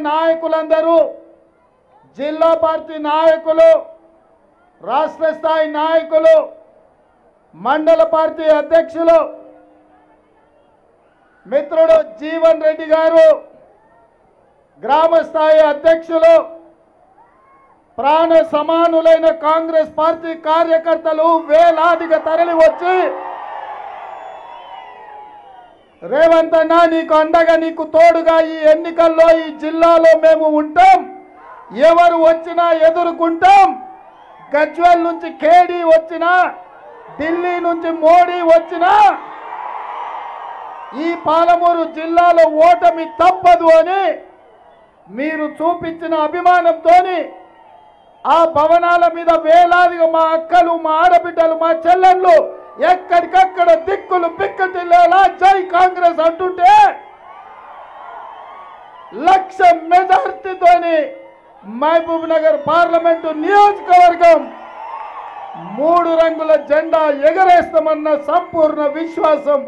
నాయకులందరూ జిల్లా పార్టీ నాయకులు రాష్ట్ర స్థాయి నాయకులు మండల పార్టీ అధ్యక్షులు మిత్రుడు జీవన్ రెడ్డి గారు గ్రామ స్థాయి అధ్యక్షులు ప్రాణ సమానులైన కాంగ్రెస్ పార్టీ కార్యకర్తలు వేలాదిగా తరలి వచ్చి రేవంత్ అన్న నీకు అండగా నీకు తోడుగా ఈ ఎన్నికల్లో ఈ జిల్లాలో మేము ఉంటాం, ఎవరు వచ్చినా ఎదుర్కొంటాం, గజ్వేల్ నుంచి కేడీ వచ్చినా ఢిల్లీ నుంచి మోడీ వచ్చినా ఈ పాలమూరు జిల్లాలో ఓటమి తప్పదు అని మీరు చూపించిన అభిమానంతో ఆ భవనాల మీద వేలాదిగా మా అక్కలు మా ఆడబిడ్డలు మా చెల్లెళ్ళు ఎక్కడికక్కడ దిక్కులు పిక్కటిల్లేలా జై కాంగ్రెస్ అంటుంటే లక్ష మెజార్టీతోని మహబూబ్ నగర్ పార్లమెంటు నియోజకవర్గం 3 రంగుల జెండా ఎగరేస్తామన్న సంపూర్ణ విశ్వాసం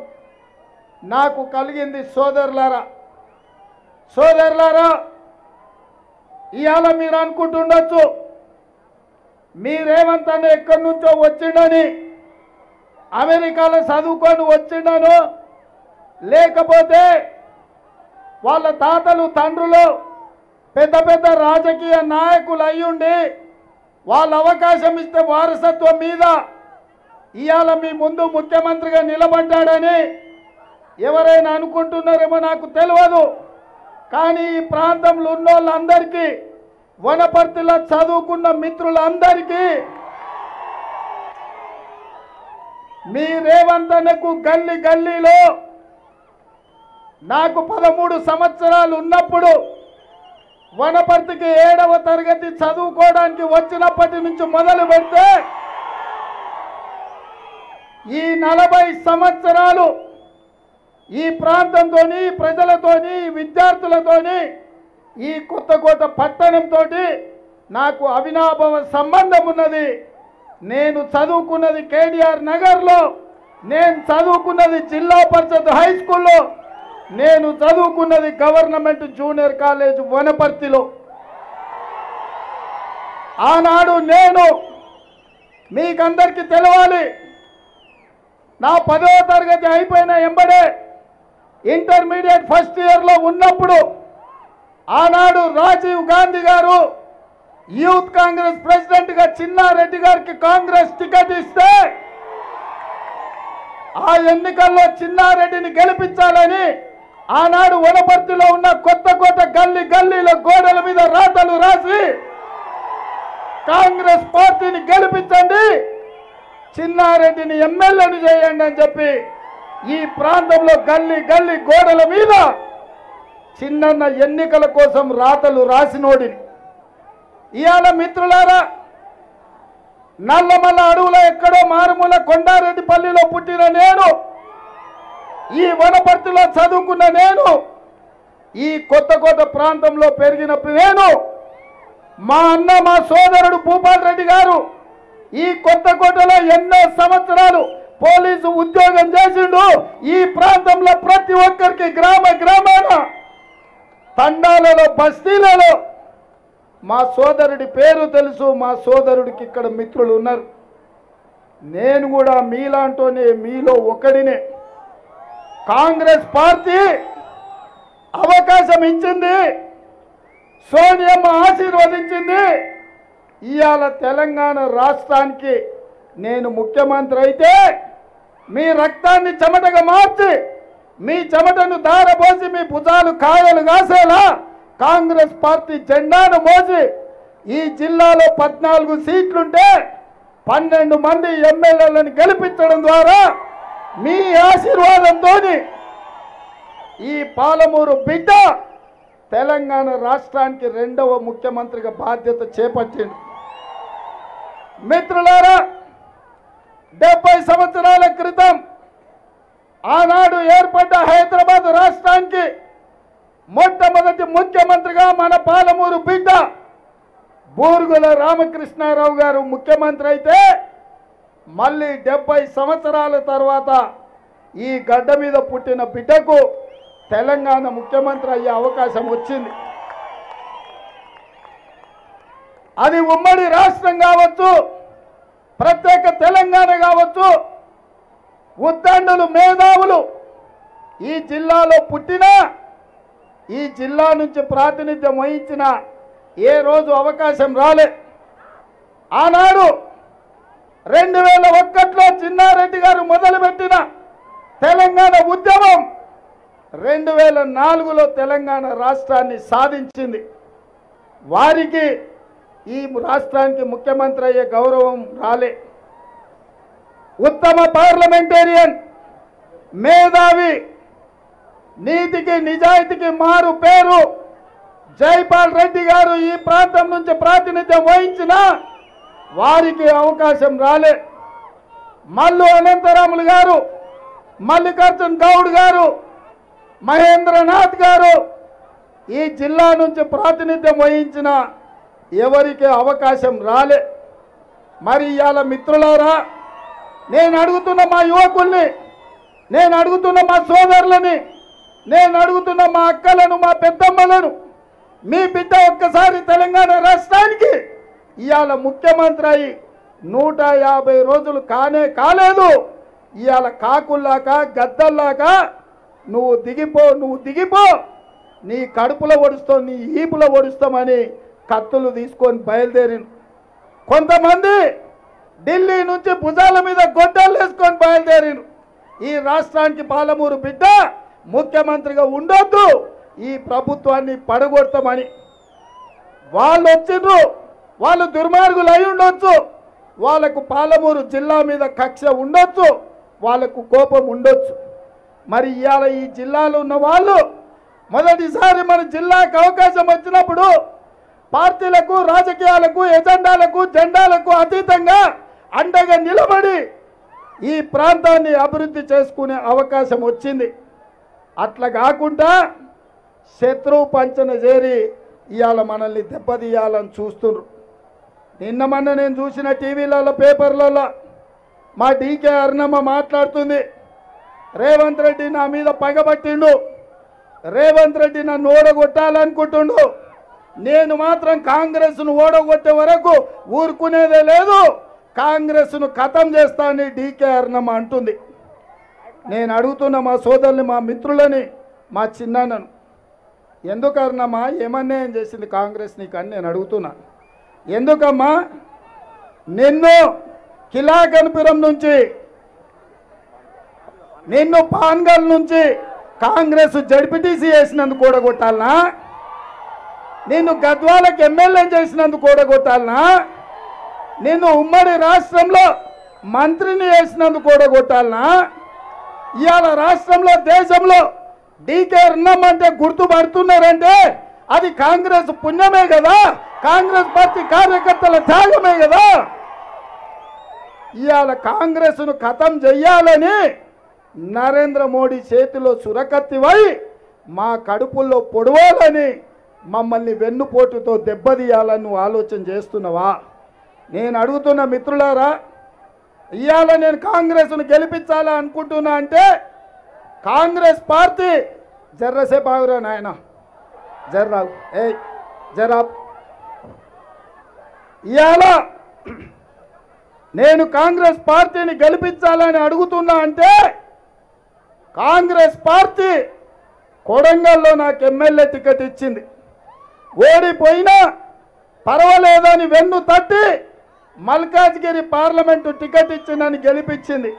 నాకు కలిగింది. సోదరులారా ఇవాళ మీరు అనుకుంటుండొచ్చు మీరేమంతా ఎక్కడి నుంచో వచ్చిండని, అమెరికాలో చదువుకొని వచ్చిండను, లేకపోతే వాళ్ళ తాతలు తండ్రులు పెద్ద పెద్ద రాజకీయ నాయకులు అయ్యుండి వాళ్ళ అవకాశం ఇస్తే వారసత్వం మీద ఇవాళ మీ ముందు ముఖ్యమంత్రిగా నిలబడ్డాడని ఎవరైనా అనుకుంటున్నారేమో నాకు తెలియదు. కానీ ఈ ప్రాంతంలో ఉన్న వాళ్ళందరికీ, వనపర్తిలో చదువుకున్న మిత్రులందరికీ మీ రేవంత్ అన్నకు గల్లీ గల్లీలో నాకు 13 సంవత్సరాలు ఉన్నప్పుడు వనపర్తికి 7వ తరగతి చదువుకోవడానికి వచ్చినప్పటి నుంచి మొదలు పెడితే ఈ 40 సంవత్సరాలు ఈ ప్రాంతంతోని ప్రజలతోని విద్యార్థులతోని ఈ కొత్తకోట పట్టణంతో నాకు అవినాభావ సంబంధం ఉన్నది. నేను చదువుకున్నది కేడిఆర్ నగర్లో, నేను చదువుకున్నది జిల్లా పరిషత్ హై స్కూల్లో, నేను చదువుకున్నది గవర్నమెంట్ జూనియర్ కాలేజ్ వనపర్తిలో. ఆనాడు నేను మీకందరికీ తెలవాలి, నా 10వ తరగతి అయిపోయిన ఎంబడే ఇంటర్మీడియట్ ఫస్ట్ ఇయర్లో ఉన్నప్పుడు ఆనాడు రాజీవ్ గాంధీ గారు యూత్ కాంగ్రెస్ ప్రెసిడెంట్గా చిన్నారెడ్డి గారికి కాంగ్రెస్ టికెట్ ఇస్తే ఆ ఎన్నికల్లో చిన్నారెడ్డిని గెలిపించాలని ఆనాడు వనపర్తిలో ఉన్న కొత్తకోట గల్లీ గల్లీల గోడల మీద రాతలు రాసి కాంగ్రెస్ పార్టీని గెలిపించండి, చిన్నారెడ్డిని ఎమ్మెల్యేని చేయండి అని చెప్పి ఈ ప్రాంతంలో గల్లీ గల్లీ గోడల మీద చిన్న ఎన్నికల కోసం రాతలు రాసినోడిని. ఇవాళ మిత్రులారా, నల్లమల్ల అడవులో ఎక్కడో మారుమూల కొండారెడ్డిపల్లిలో పుట్టిన నేను, ఈ వనపర్తిలో చదువుకున్న నేను, ఈ కొత్తకోట ప్రాంతంలో పెరిగినప్పుడు నేను, మా అన్న మా సోదరుడు భూపాల్ రెడ్డి గారు ఈ కొత్తకోటలో ఎన్నో సంవత్సరాలు పోలీసు ఉద్యోగం చేసిండు. ఈ ప్రాంతంలో ప్రతి ఒక్కరికి గ్రామాన తండాలలో బస్తీలలో మా సోదరుడి పేరు తెలుసు. మా సోదరుడికి ఇక్కడ మిత్రులు ఉన్నారు. నేను కూడా మీలాంటోనే, మీలో ఒకడినే. కాంగ్రెస్ పార్టీ అవకాశం ఇచ్చింది, సోనియమ్మ ఆశీర్వదించింది. ఇవాళ తెలంగాణ రాష్ట్రానికి నేను ముఖ్యమంత్రి అయితే మీ రక్తాన్ని చెమటగా మార్చి, మీ చెమటను దారపోసి మీ భుజాలు కాయలు కాసేలా కాంగ్రెస్ పార్టీ జెండాను మోసి ఈ జిల్లాలో 14 సీట్లుంటే 12 మంది ఎమ్మెల్యేలను గెలిపించడం ద్వారా మీ ఆశీర్వాదంతో ఈ పాలమూరు బిడ్డ తెలంగాణ రాష్ట్రానికి 2వ ముఖ్యమంత్రిగా బాధ్యత చేపట్టిండు. మిత్రులారా, 70 సంవత్సరాల క్రితం ఆనాడు ఏర్పడ్డ హైదరాబాద్ రాష్ట్రానికి మొట్టమొదటి ముఖ్యమంత్రిగా మన పాలమూరు బిడ్డ బూరుగుల రామకృష్ణారావు గారు ముఖ్యమంత్రి అయితే, మళ్ళీ 70 సంవత్సరాల తర్వాత ఈ గడ్డ మీద పుట్టిన బిడ్డకు తెలంగాణ ముఖ్యమంత్రి అయ్యే అవకాశం వచ్చింది. అది ఉమ్మడి రాష్ట్రం కావచ్చు, ప్రత్యేక తెలంగాణ కావచ్చు, ఉద్దండులు మేధావులు ఈ జిల్లాలో పుట్టినా ఈ జిల్లా నుంచి ప్రాతినిధ్యం వహించిన ఏ రోజు అవకాశం రాలే. ఆనాడు 2001లో చిన్నారెడ్డి గారు మొదలుపెట్టిన తెలంగాణ ఉద్యమం 2004లో తెలంగాణ రాష్ట్రాన్ని సాధించింది. వారికి ఈ రాష్ట్రానికి ముఖ్యమంత్రి అయ్యే గౌరవం రాలే. ఉత్తమ పార్లమెంటేరియన్, మేధావి, నీతికి నిజాయితీకి మారు పేరు జైపాల్ రెడ్డి గారు ఈ ప్రాంతం నుంచి ప్రాతినిధ్యం వహించిన వారికి అవకాశం రాలే. మల్లు అనంతరాములు గారు, మల్లికార్జున్ గౌడ్ గారు, మహేంద్రనాథ్ గారు ఈ జిల్లా నుంచి ప్రాతినిధ్యం వహించిన ఎవరికి అవకాశం రాలే. మరి ఇవాళ మిత్రులారా, నేను అడుగుతున్న మా యువకుల్ని, నేను అడుగుతున్న మా సోదరులని, నేను అడుగుతున్న మా అక్కలను, మా పెద్దమ్మలను, మీ బిడ్డ ఒక్కసారి తెలంగాణ రాష్ట్రానికి ఇవాళ ముఖ్యమంత్రి అయి 150 రోజులు కాలేదు. ఇవాళ కాకుల్లాగా గద్దల్లాగా నువ్వు దిగిపో, నీ కడుపులో ఒడుస్తావు, నీ ఈపులో ఒడుస్తామని కత్తులు తీసుకొని బయలుదేరి కొంతమంది ఢిల్లీ నుంచి భుజాల మీద గొడ్డలు వేసుకొని బయలుదేరిను. ఈ రాష్ట్రానికి పాలమూరు బిడ్డ ముఖ్యమంత్రిగా ఉండొద్దు, ఈ ప్రభుత్వాన్ని పడగొడతామని వాళ్ళు వచ్చిండ్రు. వాళ్ళు దుర్మార్గులు అయి ఉండొచ్చు, వాళ్ళకు పాలమూరు జిల్లా మీద కక్ష ఉండొచ్చు, వాళ్ళకు కోపం ఉండొచ్చు. మరి ఇవాళ ఈ జిల్లాలో ఉన్న వాళ్ళు మొదటిసారి మన జిల్లాకు అవకాశం వచ్చినప్పుడు పార్టీలకు, రాజకీయాలకు, ఎజెండాలకు, జెండాలకు అతీతంగా అండగా నిలబడి ఈ ప్రాంతాన్ని అభివృద్ధి చేసుకునే అవకాశం వచ్చింది. అట్లా కాకుండా శత్రువు పంచన చేరి ఇవాళ మనల్ని దెబ్బతీయాలని చూస్తున్నారు. నిన్న మొన్న నేను చూసిన టీవీలలో, పేపర్లలో మా డీకే అరుణమ్మ మాట్లాడుతుంది, రేవంత్ రెడ్డి నా మీద పగబట్టిండు, రేవంత్ రెడ్డి నన్ను ఓడగొట్టాలనుకుంటుండు, నేను మాత్రం కాంగ్రెస్ను ఓడగొట్టే వరకు ఊరుకునేదే లేదు, కాంగ్రెస్ను ఖతం చేస్తానని డీకే అరుణమ్మ అంటుంది. నేను అడుగుతున్న మా సోదరుని, మా మిత్రులని, మా చిన్నాన్నను, ఎందుకు అరుణమ్మ ఏమన్యాయం చేసింది కాంగ్రెస్ నీకు అని నేను అడుగుతున్నా. ఎందుకమ్మా నిన్ను కిలాకన్పురం నుంచి, నిన్ను పాన్గల్ నుంచి కాంగ్రెస్ జడ్పీటీసీ చేసినందుకు కూడగొట్టాలనా? నిన్ను గద్వాలకు ఎమ్మెల్యే చేసినందుకు కూడగొట్టాలనా? నిన్ను ఉమ్మడి రాష్ట్రంలో మంత్రిని చేసినందుకు కూడగొట్టాలనా? ఇవాళ రాష్ట్రంలో, దేశంలో డీకే ఉన్నామంటే గుర్తుపడుతున్నారంటే అది కాంగ్రెస్ పుణ్యమే కదా, కాంగ్రెస్ పార్టీ కార్యకర్తల త్యాగమే కదా. ఇవాళ కాంగ్రెస్ను ఖతం చెయ్యాలని నరేంద్ర మోడీ చేతిలో సురకత్తివై మా కడుపుల్లో పొడవాలని, మమ్మల్ని వెన్నుపోటుతో దెబ్బతీయాలని నువ్వు ఆలోచన చేస్తున్నావా? నేను అడుగుతున్న మిత్రులారా, ఇవాళ నేను కాంగ్రెస్ను గెలిపించాలా అనుకుంటున్నా అంటే కాంగ్రెస్ పార్టీ జర్రసేపు ఆగురా నాయన, జర్రావు, జరా. ఇవాళ నేను కాంగ్రెస్ పార్టీని గెలిపించాలని అడుగుతున్నా అంటే కాంగ్రెస్ పార్టీ కొడంగల్లో నాకు ఎమ్మెల్యే టికెట్ ఇచ్చింది, ఓడిపోయినా పర్వాలేదని వెన్ను తట్టి మల్కాజ్గిరి పార్లమెంటు టికెట్ ఇచ్చి నన్ను గెలిపించింది.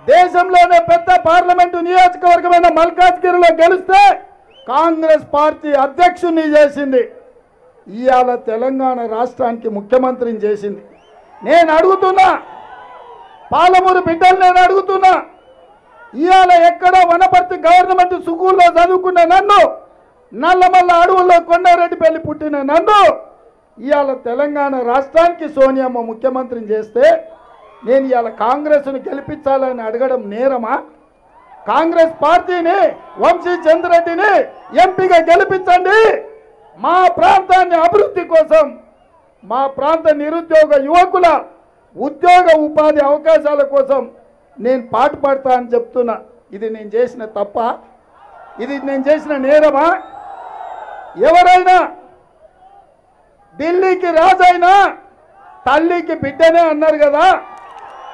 దేశంలోనే పెద్ద పార్లమెంటు నియోజకవర్గమైన మల్కాజ్గిరిలో గెలిస్తే కాంగ్రెస్ పార్టీ అధ్యక్షుడిని చేసింది. ఇవాళ తెలంగాణ రాష్ట్రానికి ముఖ్యమంత్రిని చేసింది. నేను అడుగుతున్నా, పాలమూరు బిడ్డలు నేను అడుగుతున్నా, ఇవాళ ఎక్కడో వనపర్తి గవర్నమెంట్ స్కూల్లో చదువుకున్న నన్ను, నల్లమల్ల అడవుల్లో కొండారెడ్డిపల్లి పుట్టిన నన్ను ఇవాళ తెలంగాణ రాష్ట్రానికి సోనియమ్మ ముఖ్యమంత్రిని చేస్తే నేను ఇవాళ కాంగ్రెస్ను గెలిపించాలని అడగడం నేరమా? కాంగ్రెస్ పార్టీని, వంశీ చంద్రెడ్డిని ఎంపీగా గెలిపించండి. మా ప్రాంతాన్ని అభివృద్ధి కోసం, మా ప్రాంత నిరుద్యోగ యువకుల ఉద్యోగ ఉపాధి అవకాశాల కోసం నేను పాటుపడతా అని చెప్తున్నా. ఇది నేను చేసిన తప్ప? ఇది నేను చేసిన నేరమా? ఎవరైనా ఢిల్లీకి రాజైనా తల్లికి బిడ్డనే అన్నారు కదా.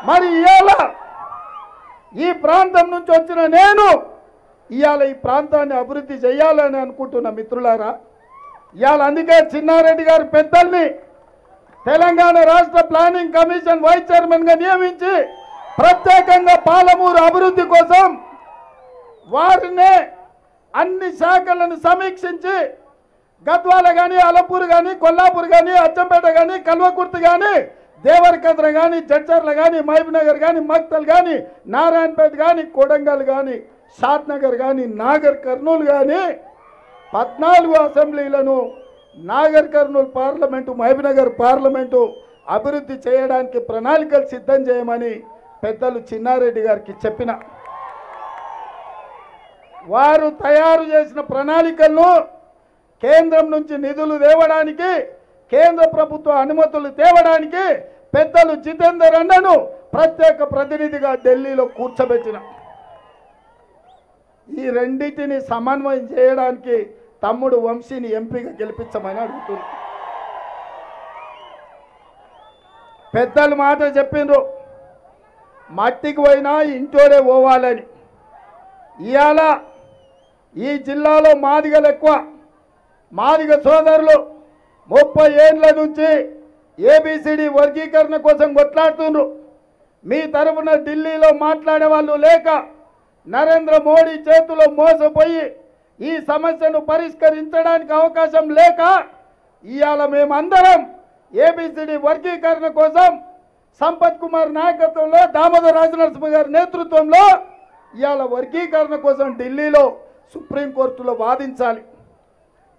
మరి ఇవాళ ఈ ప్రాంతం నుంచి వచ్చిన నేను ఇవాళ ఈ ప్రాంతాన్ని అభివృద్ధి చేయాలని అనుకుంటున్న మిత్రులారా, ఇవాళ అందుకే చిన్నారెడ్డి గారి పెద్దల్ని తెలంగాణ రాష్ట్ర ప్లానింగ్ కమిషన్ వైస్ చైర్మన్గా నియమించి ప్రత్యేకంగా పాలమూరు అభివృద్ధి కోసం వారినే అన్ని శాఖలను సమీక్షించి గద్వాల కానీ, అలంపూర్ కానీ, కొల్లాపూర్ కానీ, అచ్చంపేట కానీ, కల్వకుర్తి కానీ, దేవరకద్ర కానీ, జడ్చర్ల కానీ, మహబూబ్నగర్ కానీ, మక్తల్ కానీ, నారాయణపేట కానీ, కొడంగల్ కానీ, షాద్నగర్ కానీ, నాగర్ కర్నూలు కానీ 14 అసెంబ్లీలను నాగర్ కర్నూలు పార్లమెంటు, మహబూబ్నగర్ పార్లమెంటు అభివృద్ధి చేయడానికి ప్రణాళికలు సిద్ధం చేయమని పెద్దలు చిన్నారెడ్డి గారికి చెప్పిన వారు తయారు చేసిన ప్రణాళికలను కేంద్రం నుంచి నిధులు తేవడానికి, కేంద్ర ప్రభుత్వ అనుమతులు తేవడానికి పెద్దలు జితేందర్ అన్నను ప్రత్యేక ప్రతినిధిగా ఢిల్లీలో కూర్చోబెట్టిన. ఈ రెండింటిని సమన్వయం చేయడానికి తమ్ముడు వంశీని ఎంపీగా గెలిపించమని అడుగుతున్నారు. పెద్దలు మాట చెప్పిండ్రు, మట్టికి పోయినా ఇంటోడే పోవాలని. ఇవాళ ఈ జిల్లాలో మాదిగలు ఎక్కువ. మాదిగ సోదరులు 30 ఏళ్ల నుంచి ఏబిసిడి వర్గీకరణ కోసం కొట్లాడుతున్నారు. మీ తరఫున ఢిల్లీలో మాట్లాడే వాళ్ళు లేక నరేంద్ర మోడీ చేతిలో మోసపోయి ఈ సమస్యను పరిష్కరించడానికి అవకాశం లేక ఇవాళ మేమందరం ఏబిసిడి వర్గీకరణ కోసం సంపత్ కుమార్ నాయకత్వంలో, దామోదర్ రాజనరసింహ గారి నేతృత్వంలో ఇవాళ వర్గీకరణ కోసం ఢిల్లీలో సుప్రీంకోర్టులో వాదించాలి.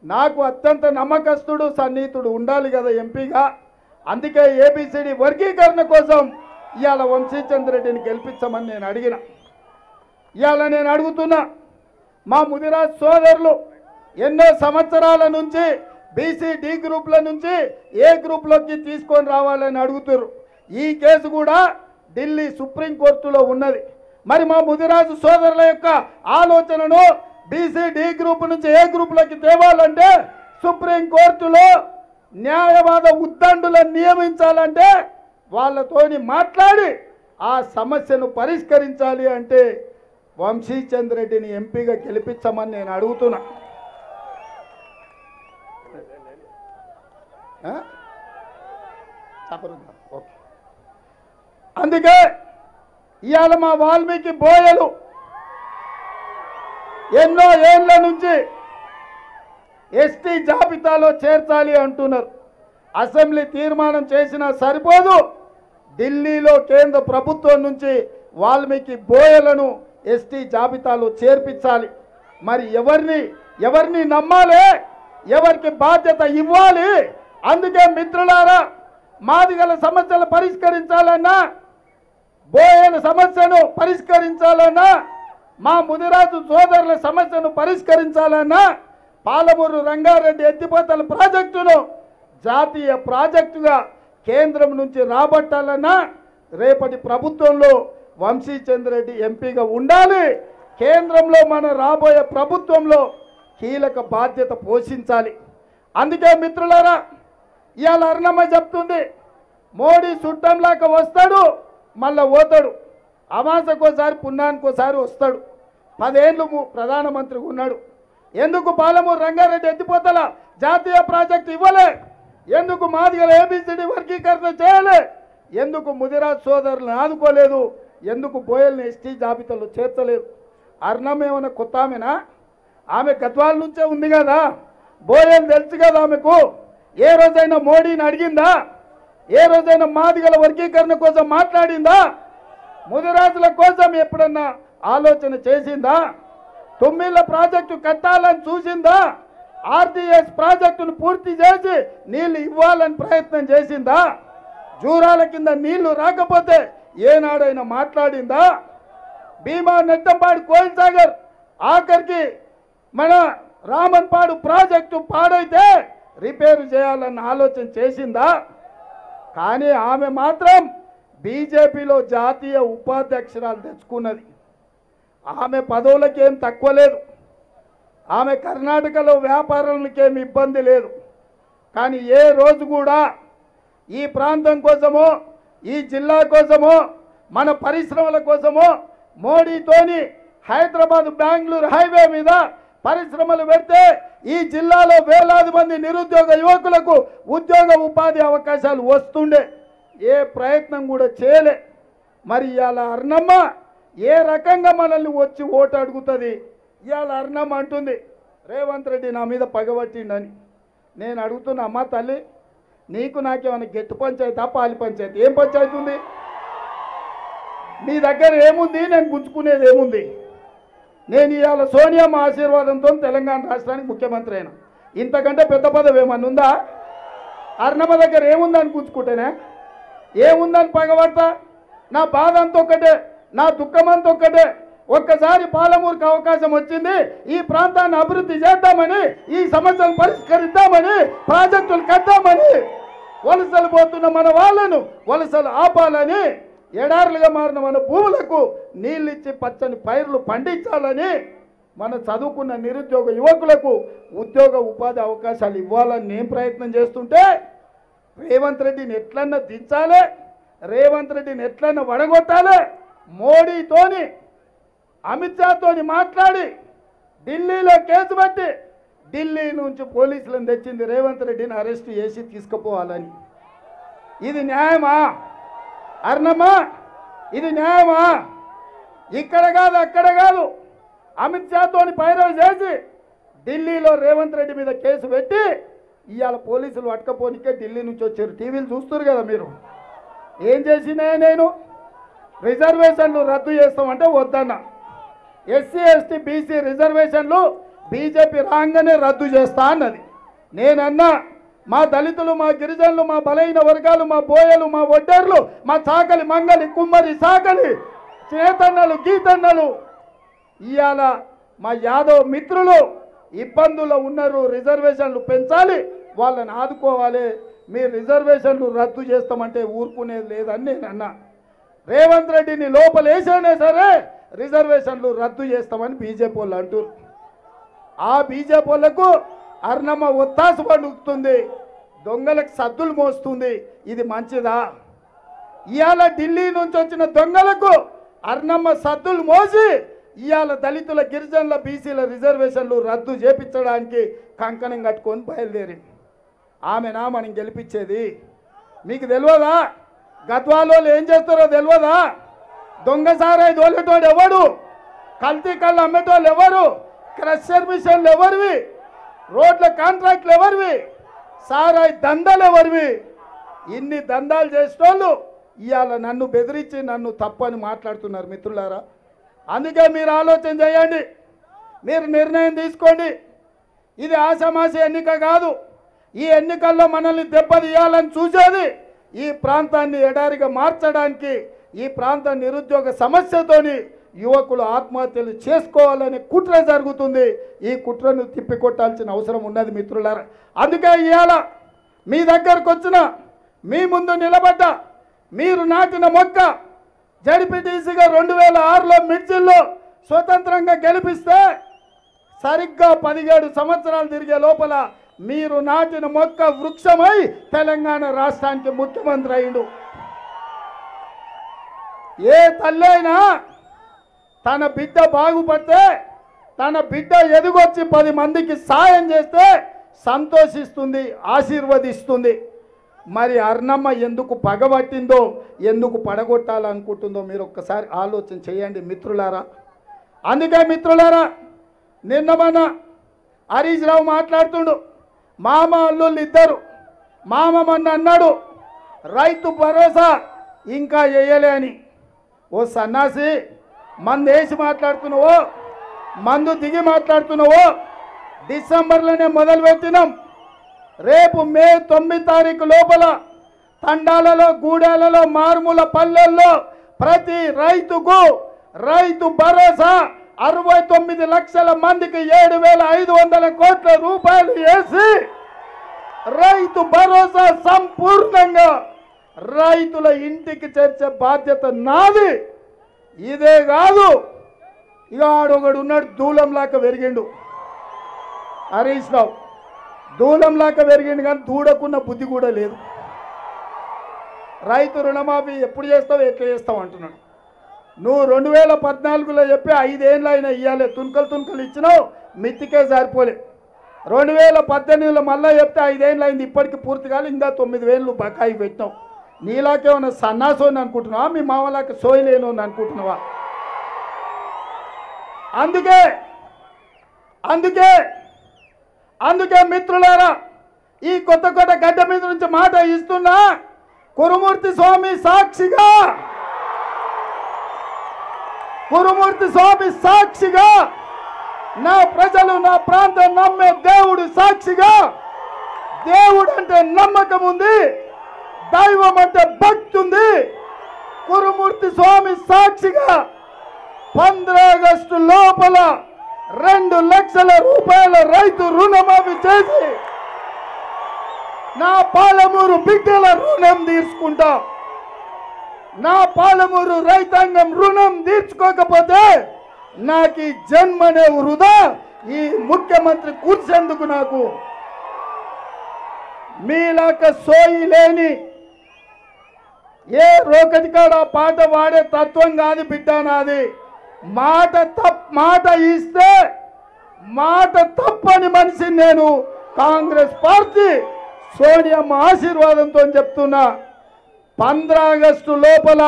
నాకు అత్యంత నమ్మకస్తుడు, సన్నిహితుడు ఉండాలి కదా ఎంపీగా. అందుకే ఏబిసిడి వర్గీకరణ కోసం ఇవాళ వంశీచంద్రెడ్డిని గెలిపించమని నేను అడిగిన. ఇవాళ నేను అడుగుతున్నా, మా ముదిరాజ్ సోదరులు ఎన్నో సంవత్సరాల నుంచి బీసీ డి గ్రూప్ల నుంచి ఏ గ్రూప్లోకి తీసుకొని రావాలని అడుగుతారు. ఈ కేసు కూడా ఢిల్లీ సుప్రీంకోర్టులో ఉన్నది. మరి మా ముదిరాజు సోదరుల యొక్క ఆలోచనను బీసీ డి గ్రూప్ నుంచి ఏ గ్రూప్లోకి తేవాలంటే సుప్రీంకోర్టులో న్యాయవాద ఉద్దండులను నియమించాలంటే వాళ్ళతోని మాట్లాడి ఆ సమస్యను పరిష్కరించాలి. అంటే వంశీచంద్రెడ్డిని ఎంపీగా గెలిపించమని నేను అడుగుతున్నా. అందుకే ఇవాళ మా వాల్మీకి బోయలు ఎన్నో ఏళ్ల నుంచి ఎస్టీ జాబితాలో చేర్చాలి అంటున్నారు. అసెంబ్లీ తీర్మానం చేసినా సరిపోదు, ఢిల్లీలో కేంద్ర ప్రభుత్వం నుంచి వాల్మీకి బోయలను ఎస్టీ జాబితాలో చేర్పించాలి. మరి ఎవరిని నమ్మాలి, ఎవరికి బాధ్యత ఇవ్వాలి? అందుకే మిత్రులారా, మాదిగల సమస్యలు పరిష్కరించాలన్నా, బోయల సమస్యను పరిష్కరించాలన్నా, మా ముదిరాజు సోదరుల సమస్యను పరిష్కరించాలన్నా పాలమూరు రంగారెడ్డి ఎత్తిపోతల ప్రాజెక్టును జాతీయ ప్రాజెక్టుగా కేంద్రం నుంచి రాబట్టాలన్నా రేపటి ప్రభుత్వంలో వంశీచంద్రెడ్డి ఎంపీగా ఉండాలి. కేంద్రంలో మన రాబోయే ప్రభుత్వంలో కీలక బాధ్యత పోషించాలి. అందుకే మిత్రులారా, ఇవాళ అరుణమ్మ చెప్తుంది, మోడీ చుట్టంలాగా వస్తాడు, మళ్ళా పోతాడు. అమాసకోసారి పుణ్యానికోసారి వస్తాడు. 10 ఏళ్ళు ప్రధానమంత్రిగా ఉన్నాడు. ఎందుకు పాలమూరు రంగారెడ్డి ఎత్తిపోతల జాతీయ ప్రాజెక్టు ఇవ్వలే? ఎందుకు మాదిగల ఏబిసిడి వర్గీకరణ చేయలే? ఎందుకు ముదిరాజ్ సోదరులను ఆదుకోలేదు? ఎందుకు బోయల్ని ఎస్టీ జాబితాలో చేర్చలేదు? అరుణమ్మ ఏమైనా కొత్త ఆమెనా? ఆమె గద్వాల నుంచే ఉంది కదా, బోయలు తెలుసు కదా ఆమెకు. ఏ రోజైనా మోడీని అడిగిందా? ఏ రోజైనా మాదిగల వర్గీకరణ కోసం మాట్లాడిందా? ముదిరాజుల కోసం ఎప్పుడన్నా ఆలోచన చేసిందా? తొమ్మిళ్ళ ప్రాజెక్టు కట్టాలని చూసిందా? ఆర్టీఎస్ ప్రాజెక్టును పూర్తి చేసి నీళ్లు ఇవ్వాలని ప్రయత్నం చేసిందా? జూరాల కింద నీళ్లు రాకపోతే ఏనాడైనా మాట్లాడిందా? భీమా నెట్టంపాడు కోయిల్ సాగర్ ఆఖరికి మన రామన్పాడు ప్రాజెక్టు పాడైతే రిపేరు చేయాలన్న ఆలోచన చేసిందా? కానీ ఆమె మాత్రం బీజేపీలో జాతీయ ఉపాధ్యక్షురాలు తెచ్చుకున్నది. ఆమె పదవులకేం తక్కువ లేదు. ఆమె కర్ణాటకలో వ్యాపారులకేం ఇబ్బంది లేదు. కానీ ఏ రోజు కూడా ఈ ప్రాంతం కోసమో ఈ జిల్లా కోసమో మన పరిశ్రమల కోసమో మోడీతోని హైదరాబాద్ బెంగళూరు హైవే మీద పరిశ్రమలు పెడితే ఈ జిల్లాలో వేలాది మంది నిరుద్యోగ యువకులకు ఉద్యోగ ఉపాధి అవకాశాలు వస్తుండే ఏ ప్రయత్నం కూడా చేయలే మరి ఇవాళ అర్ణమ్మ ఏ రకంగా మనల్ని వచ్చి ఓటు అడుగుతుంది ఇవాళ అర్ణమ్మ అంటుంది రేవంత్ రెడ్డి నా మీద పగబట్టిండని నేను అడుగుతున్నా అమ్మ తల్లి నీకు నాకేమైనా గెట్టు పంచాయతీ పాలి పంచాయతీ ఏం పంచాయతీ ఉంది నీ దగ్గర ఏముంది నేను గుంజుకునేది ఏముంది నేను ఇవాళ సోనియమ్మ ఆశీర్వాదంతో తెలంగాణ రాష్ట్రానికి ముఖ్యమంత్రి అయినా ఇంతకంటే పెద్ద పదవి ఏమన్నా ఉందా అర్ణమ్మ దగ్గర ఏముందని గుంజుకుంటేనే ఏముందని పగబడతా నా బాధ అంత ఒక్కటే నా దుఃఖం అంత ఒక్కటే ఒక్కసారి పాలమూరుకు అవకాశం వచ్చింది ఈ ప్రాంతాన్ని అభివృద్ధి చేద్దామని ఈ సమస్యలు పరిష్కరిద్దామని ప్రాజెక్టులు కట్టామని వలసలు పోతున్న మన వాళ్ళను వలసలు ఆపాలని ఎడారులుగా మారిన మన భూములకు నీళ్ళిచ్చి పచ్చని పైర్లు పండించాలని మన చదువుకున్న నిరుద్యోగ యువకులకు ఉద్యోగ ఉపాధి అవకాశాలు ఇవ్వాలని నేను ప్రయత్నం చేస్తుంటే రేవంత్ రెడ్డిని ఎట్లన్నా దించాలి రేవంత్ రెడ్డిని ఎట్లన్నా వడగొట్టాలి మోడీతోని అమిత్ షాతోని మాట్లాడి ఢిల్లీలో కేసు పెట్టి ఢిల్లీ నుంచి పోలీసులను తెచ్చింది రేవంత్ రెడ్డిని అరెస్ట్ చేసి తీసుకుపోవాలని ఇది న్యాయమా అర్ణమ్మ ఇది న్యాయమా ఇక్కడ కాదు అక్కడ కాదు అమిత్ షాతోని పైరవి చేసి ఢిల్లీలో రేవంత్ రెడ్డి మీద కేసు పెట్టి ఇవాళ పోలీసులు పట్టుకపోనికే ఢిల్లీ నుంచి వచ్చారు టీవీలు చూస్తారు కదా మీరు ఏం చేసినా నేను రిజర్వేషన్లు రద్దు చేస్తామంటే వద్దన్నా ఎస్సీ ఎస్టీ బీసీ రిజర్వేషన్లు బీజేపీ రాగానే రద్దు చేస్తా అన్నది నేనన్నా మా దళితులు మా గిరిజనులు మా బలైన వర్గాలు మా బోయలు మా ఒడ్డర్లు మా చాకలి మంగలి కుమ్మరి సాకలి చేతన్నలు గీతన్నలు ఇవాళ మా యాదవ్ మిత్రులు ఇబ్బందుల్లో ఉన్నారు రిజర్వేషన్లు పెంచాలి వాళ్ళని ఆదుకోవాలి మీరు రిజర్వేషన్లు రద్దు చేస్తామంటే ఊరుకునేది లేదని నేను అన్నా రేవంత్ రెడ్డిని లోపలేసైనా సరే రిజర్వేషన్లు రద్దు చేస్తామని బీజేపీ వాళ్ళు అంటారు ఆ బీజేపీ వాళ్ళకు అర్ణమ్మ ఒత్తాస పడుతుంది దొంగలకు సద్దులు మోస్తుంది ఇది మంచిదా ఇవాళ ఢిల్లీ నుంచి వచ్చిన దొంగలకు అర్ణమ్మ సద్దులు మోసి ఇవాళ దళితుల గిరిజనుల బీసీల రిజర్వేషన్లు రద్దు చేపించడానికి కంకణం కట్టుకొని బయలుదేరింది ఆమెనా మనం గెలిపించేది మీకు తెలియదా గద్వాలో ఏం చేస్తారో తెలియదా దొంగసారాయి దోలేటోడు ఎవడు కల్తీ కళ్ళు అమ్మేటోళ్ళు ఎవరు క్రషర్ మిషన్లు ఎవరివి రోడ్ల కాంట్రాక్ట్లు ఎవరివి సారాయి దందాలు ఎవరివి ఇన్ని దందాలు చేసేటోళ్ళు ఇవాళ నన్ను బెదిరించి నన్ను తప్పని మాట్లాడుతున్నారు మిత్రులారా అందుకే మీరు ఆలోచన చేయండి మీరు నిర్ణయం తీసుకోండి ఇది ఆషామాషి ఎన్నిక కాదు ఈ ఎన్నికల్లో మనల్ని దెబ్బతీయాలని చూసేది ఈ ప్రాంతాన్ని ఎడారిగా మార్చడానికి ఈ ప్రాంత నిరుద్యోగ సమస్యతోని యువకులు ఆత్మహత్యలు చేసుకోవాలనే కుట్ర జరుగుతుంది ఈ కుట్రను తిప్పికొట్టాల్సిన అవసరం ఉన్నది మిత్రులారా అందుకే ఇవాళ మీ దగ్గరకు వచ్చిన మీ ముందు నిలబడ్డ మీరు నాటిన మొక్క జడ్పీటీసీగా 2006లో మిర్చిల్లో స్వతంత్రంగా గెలిపిస్తే సరిగ్గా 17 సంవత్సరాలు తిరిగే లోపల మీరు నాటిన మొక్క వృక్షమై తెలంగాణ రాష్ట్రానికి ముఖ్యమంత్రి అయ్యిండు ఏ తల్లైనా తన బిడ్డ బాగుపడితే తన బిడ్డ ఎదుగొచ్చి 10 మందికి సాయం చేస్తే సంతోషిస్తుంది ఆశీర్వదిస్తుంది మరి అర్ణమ్మ ఎందుకు పగబట్టిందో ఎందుకు పడగొట్టాలనుకుంటుందో మీరు ఒక్కసారి ఆలోచన చేయండి మిత్రులారా అందుకే మిత్రులారా నిన్న మన హరీష్ రావు మాట్లాడుతుండు మామ అల్లుళ్ళు ఇద్దరు మామ మొన్న అన్నాడు రైతు భరోసా ఇంకా వేయలే అని ఓ సన్నాసి మందు వేసి మాట్లాడుతున్నావో మందు దిగి మాట్లాడుతున్నావో డిసెంబర్లోనే మొదలుపెట్టినాం రేపు మే 9 తారీఖు లోపల తండాలలో గూడాలలో మారుమూల పల్లెల్లో ప్రతి రైతుకు రైతు భరోసా 69 లక్షల మందికి 7,500 కోట్ల రూపాయలు వేసి రైతు భరోసా సంపూర్ణంగా రైతుల ఇంటికి చేర్చే బాధ్యత నాది ఇదే కాదు ఇక ఆడొకడు ఉన్నాడు దూలంలాగా పెరిగిండు హరీష్ రావు దూలంలాగా పెరిగింది కానీ దూడకున్న బుద్ధి కూడా లేదు. రైతు రుణమాఫీ ఎప్పుడు చేస్తావు ఎట్లా చేస్తావు అంటున్నాడు. నువ్వు 2014లో చెప్పి 5 ఏళ్ళు అయినా ఇవ్వాలి, తుణుకలు ఇచ్చినావు, మిత్తికే సరిపోలే. 2018లో మళ్ళీ చెప్తే 5 ఏళ్ళు అయింది, ఇప్పటికి పూర్తి కాదు, ఇంకా 9,000 బకాయి పెట్టినావు. నీలాకేమన్నా సన్నాసోని అనుకుంటున్నావా, మీ మామలాకి సోయలేను అని అనుకుంటున్నావా? అందుకే మిత్రులారా, ఈ కొత్త గడ్డ మీద నుంచి మాట ఇస్తున్నా, కురుమూర్తి స్వామి సాక్షిగా, నా ప్రజలు నా ప్రాంతం నమ్మే దేవుడు సాక్షిగా, దేవుడు అంటే నమ్మకం ఉంది, దైవం అంటే భక్తి ఉంది. కురుమూర్తి స్వామి సాక్షిగా 15 ఆగస్టు లోపల 2 లక్షల రూపాయల రైతు రుణమాఫీ చేసి నా పాలమూరు బిడ్డల రుణం తీర్చుకుంటా. నా పాలమూరు రైతాంగం రుణం తీర్చుకోకపోతే నాకు ఈ జన్మనే వృధా. ఈ ముఖ్యమంత్రి కూర్చేందుకు నాకు మీలాక సోయి లేని ఏ రోకటి కాడ పాట వాడే తత్వం కాదు బిడ్డ నాది. మాట ఇస్తే మాట తప్పని మనిషి నేను. కాంగ్రెస్ పార్టీ సోనియమ్మ ఆశీర్వాదంతో చెప్తున్నా, 15 ఆగస్టు లోపల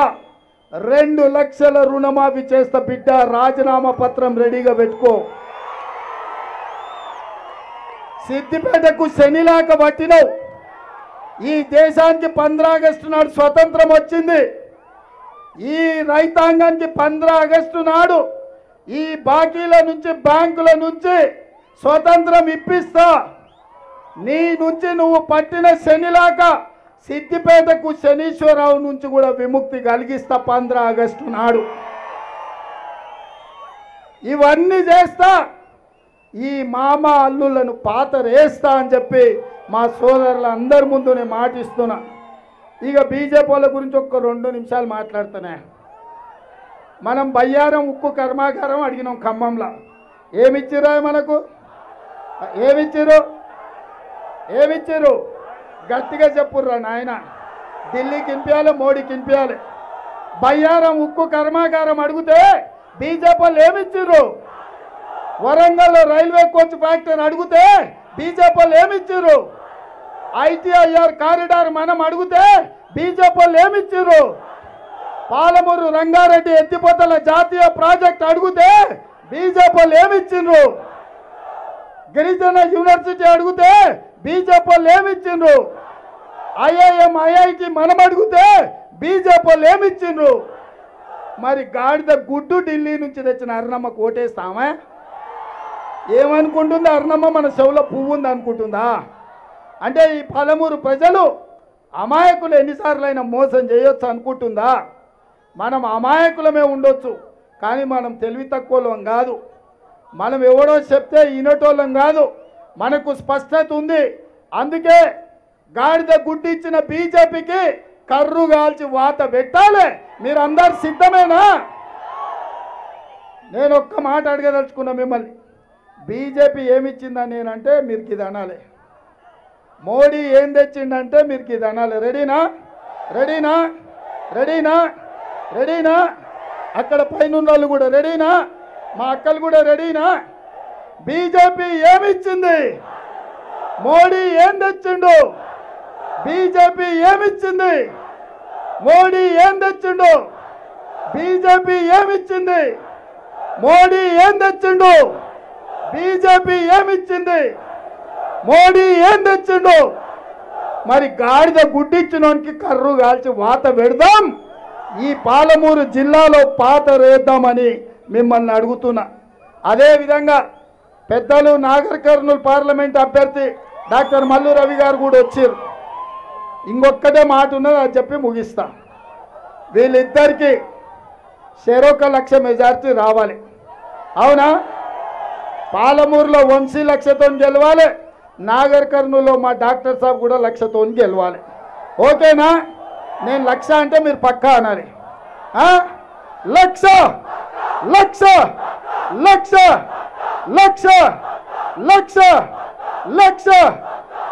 2 లక్షల రుణమాఫీ చేస్తా బిడ్డ. రాజీనామా పత్రం రెడీగా పెట్టుకో. సిద్దిపేటకు శనిలాక పట్టినవు. ఈ దేశానికి 15 ఆగస్టు నాడు స్వతంత్రం వచ్చింది. ఈ రైతాంగానికి 15 ఆగస్టు నాడు ఈ బాకీల నుంచి బ్యాంకుల నుంచి స్వతంత్రం ఇప్పిస్తా. నీ నుంచి నువ్వు పట్టిన శనిలాక సిద్దిపేటకు శనీశ్వరరావు నుంచి కూడా విముక్తి కలిగిస్తా 15 ఆగస్టు నాడు. ఇవన్నీ చేస్తా. ఈ మామ అల్లులను పాతరేస్తా అని చెప్పి మా సోదరుల అందరి ముందు నేను మాటిస్తున్నా. ఇక బీజేపీ వాళ్ళ గురించి ఒక్క 2 నిమిషాలు మాట్లాడుతున్నా. మనం బయ్యారం ఉక్కు కర్మాగారం అడిగినాం ఖమ్మంలో. ఏమిచ్చిరా మనకు? ఏమిచ్చిరు గట్టిగా చెప్పుర్రా నాయన. ఢిల్లీకి ఇంపియాలి, మోడీకి ఇంపియాలి. బయ్యారం ఉక్కు కర్మాగారం అడిగితే బీజేపీ వాళ్ళు ఏమిచ్చిర్రు? వరంగల్లో రైల్వే కోచ్ ఫ్యాక్టరీ అడిగితే బీజేపీ వాళ్ళు ఏమిచ్చిర్రు? ITIR కారిడార్ మనం అడిగితే బీజేపీ వాళ్ళు ఏమిచ్చిర్రు? పాలమూరు రంగారెడ్డి ఎత్తిపోతల జాతీయ ప్రాజెక్ట్ అడిగితే బీజేపీ వాళ్ళు ఏమిచ్చిండ్రు? గిరిజన యూనివర్సిటీ అడిగితే బీజేపీ వాళ్ళు ఏమిచ్చిండ్రు? IIM IIT మనం అడిగితే బీజేపీ వాళ్ళు ఏమిచ్చిండ్రు? మరి గాడిద గుడ్డు ఢిల్లీ నుంచి తెచ్చిన అరుణమ్మకు ఓటేస్తామా? ఏమనుకుంటుందా అరుణమ్మ? మన చెవులో పువ్వు ఉంది అనుకుంటుందా? అంటే ఈ పాలమూరు ప్రజలు అమాయకులు ఎన్నిసార్లైనా మోసం చేయొచ్చు అనుకుంటుందా? మనం అమాయకులమే ఉండొచ్చు, కానీ మనం తెలివి తక్కువలం కాదు. మనం ఎవడో చెప్తే వినటోళ్ళం కాదు. మనకు స్పష్టత ఉంది. అందుకే గాడిద గుడ్డు ఇచ్చిన బీజేపీకి కర్రు కాల్చి వాత పెట్టాలి. మీరు అందరు సిద్ధమేనా? నేను ఒక్క మాట అడగదలుచుకున్నా మిమ్మల్ని. బీజేపీ ఏమిచ్చిందని నేనంటే మీరు ఇది అనాలి. మోడీ ఏం తెచ్చిండంటే మీరు ఇది అనాలి. రెడీనా? అక్కడ పైన వాళ్ళు కూడా రెడీనా? మా అక్కలు కూడా రెడీనా? బీజేపీ ఏమిచ్చింది? మోడీ ఏం తెచ్చిండు? బీజేపీ ఏమిచ్చింది? మోడీ ఏం తెచ్చిండు? బీజేపీ ఏమిచ్చింది? మోడీ ఏం తెచ్చిండు? బీజేపీ ఏమిచ్చింది? మోడీ ఏం తెచ్చిండు? మరి గాడిద గుడ్డిచ్చినోనికి కర్రు కాల్చి వాత పెడదాం. ఈ పాలమూరు జిల్లాలో పాత రేద్దామని మిమ్మల్ని అడుగుతున్నా. అదేవిధంగా పెద్దలు నాగర్ కర్నూలు పార్లమెంట్ అభ్యర్థి డాక్టర్ మల్లు రవి గారు కూడా వచ్చారు. ఇంకొక్కటే మాట ఉన్నది, అది చెప్పి ముగిస్తా. వీళ్ళిద్దరికి చెరొక 1 లక్ష మెజార్టీ రావాలి. అవునా? పాలమూరులో 1 లక్షతో గెలవాలి. నాగర్ కర్నూలులో మా డాక్టర్ సాబ్ కూడా 1 లక్షతో గెలవాలి. ఓకేనా? నేను 1 లక్ష అంటే మీరు పక్కా అనాలి. 1 లక్ష